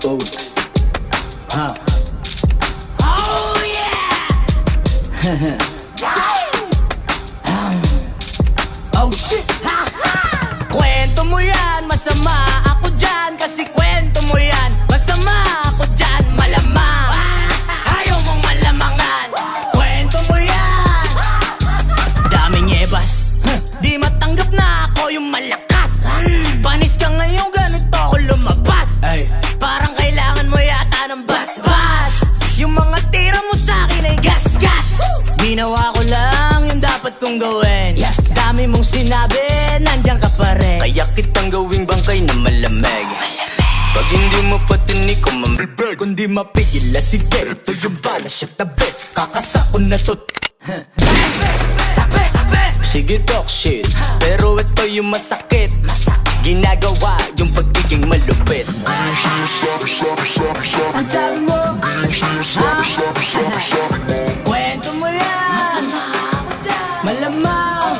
Oh, oh yeah. Oh shit. Kwento mo yan, masama ako dyan. Kasi kwento mo yan, masama ako dyan. Malamang ayaw mong malamangan. Kwento mo yan, daming ebas. Di matanggap na ako yung malakas. Panis ka ngayon, ganito ako lumabas. Parang kailangan mo yata ng basbas. Yung mga tira mo sa'kin ay gas-gas. Ginawa ko lang yung dapat kong gawin. Dami mong sinabi, nandiyan ka pa rin. Kaya kitang gawing bangkay na malamig. Pag hindi mo patinig ko mamibig, kundi mapigil na sige. Ito yung bala siya tabi, kakasako na to. Sige talk shit, pero ito yung masakit. Ginagawa yung pagiging malupit. Ang sabi mo, kwento mo yan, masama ako dyan. Malamang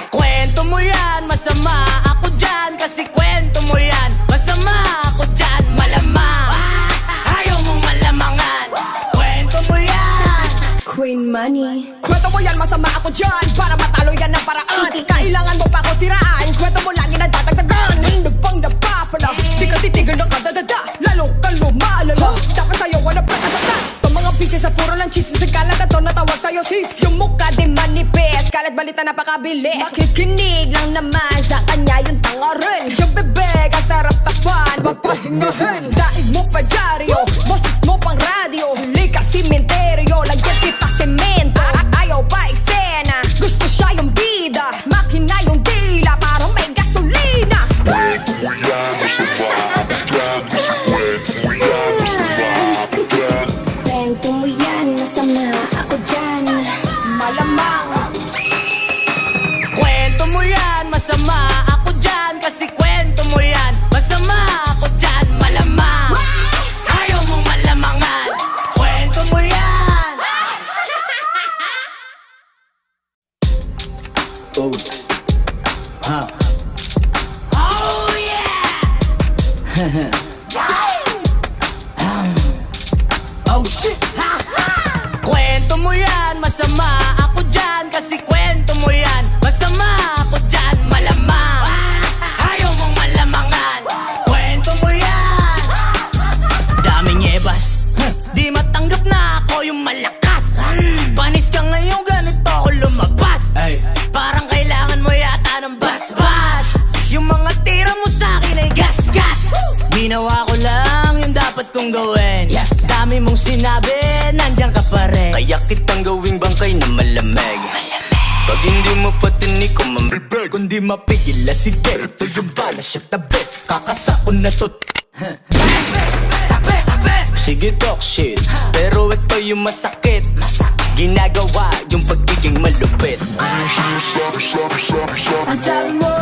kwento mo yan, masama ako dyan. Kasi kwento mo yan, masama ako dyan. Malamang ayaw mong malamangan. Kwento mo yan, Queen Money. Kwento mo yan, masama ako dyan. Para matalo yan ng paraan. Kailangan mo pa ako siraan. Kwento mo lagi na dadagdagan. Hindag pang napapala, di ka titigil ng kadadada. Lalo kang lumalala, dapat sa'yo wala pagkatata. Itong mga bitches sa puro lang chismis. Ang kalat na to natawag sa'yo sis. Yung mukha di manipis, kalat balita napakabilis. Makikinig lang naman sa kanya yung tanga rin. Yung bebek ang sarap takpan, wag pahingahin. Daig mo pa dyaryo, boses mo pang radyo. Huli ka simenteryo, lagyan kita semento. Ayaw pa eksena, gusto siya yung bida. Makina yung dila, parang may gasolina. Kwento mo yan, masama ako dyan. Malamang kwento mo yan, masama ako dyan. Kasi kwento mo yan, masama ako dyan. Malamang ayaw mong malamangan. Kwento mo yan. Oh, oh yeah. Oh shit. Kwento mo yan, masama ako dyan. Kasi kwento mo yan, masama ako dyan. Malamang ayaw mong malamangan. Kwento mo yan, daming ebas. Di matanggap na ako yung malakas. Panis ka ngayon, ganito ako lumabas. Parang kailangan mo yata ng basbas. Yung mga tira mo sa'kin ay gas-gas. Ginawa ko lang yung dapat kong gawin. Dami mong sinabi, nandiyan ka pa rin. Kaya kitang gawing bangkay na malamig. Pag hindi mo patinig ko mamibig, kundi mapigil na sige. Ito yung bala siya tabi, kakasako na to. Sige talk shit, pero ito yung masakit. Ginagawa yung pagiging malupit. Ang sabi mo,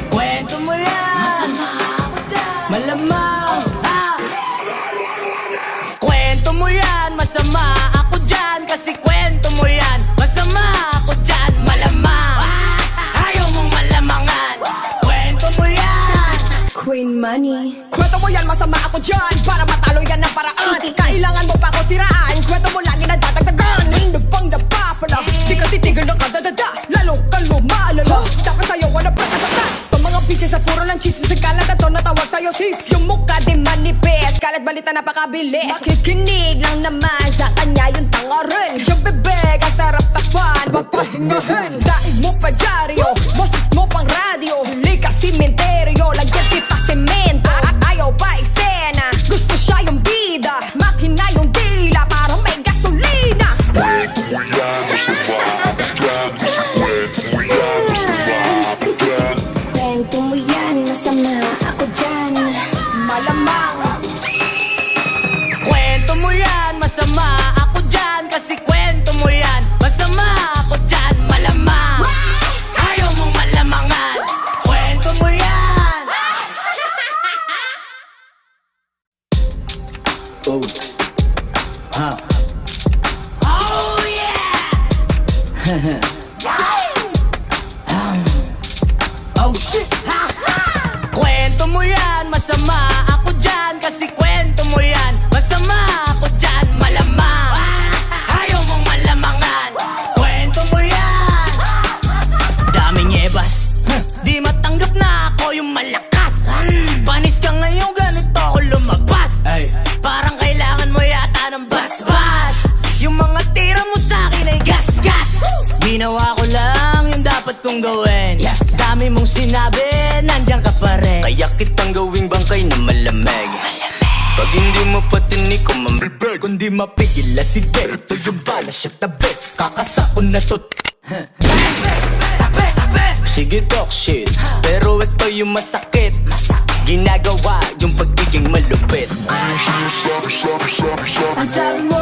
Kwento mo yan, masama ako dyan. Malamang kwento mo yan, masama ako dyan. Kasi kwento mo yan, masama ako dyan. Malamang ayaw mong malamangan. Kwento mo yan. Queen Money. kwento mo yan, masama ako dyan. Para matalo yan ng paraan. Kailangan mo pa ako siraan. Kwento mo lagi na dadagdagan. Hindag pang napapala, di ka titigil ng kadadada. Lalo kang lumalala, dapat sa'yo wala pagkatata. Itong mga bitches sa puro lang chismis. Ang kalat na to natawag sa'yo sis. Yung mukha di manipis, kalat balita napakabilis. Makikinig lang naman sa kanya yung tanga rin. Yung bebek ang sarap takpan, wag pahingahin. Daig mo pa dyaryo, boses mo pang radyo. Huli ka simenteryo, lagyan kita semento. Ayaw pa eksena, gusto siya yung bida. Makina yung dila, parang may gasolina. Kwento mo yan, masama ako dyan. Malamang kwento mo yan, masama ako dyan. Kasi kwento mo yan, masama ako dyan. Malamang ayaw mong malamangan. Kwento mo yan. Oh, oh yeah. Oh shit. Kwento mo yan, masama ako dyan. Kasi kwento mo yan, masama ako dyan. Malamang, ayaw mong malamangan. Kwento mo yan. Daming ebas, di matanggap na ako yung malakas. Panis ka ngayon, ganito ako lumabas. Parang kailangan mo yata ng basbas. Yung mga tira mo sa'kin ay gas-gas. Ginawa ko lang yung dapat kong gawin. Dami mong sinabi, nandiyan ka pa rin. Kaya kitang gawing bangkay na malamig. Pag hindi mo patinig ko mamibig. Kundi mapigil na sige, ito yung bala siya tabi. Kakasakon na to. Sige talk shit, pero ito yung masakit. Ginagawa yung pagiging malupit. Ang sabi mo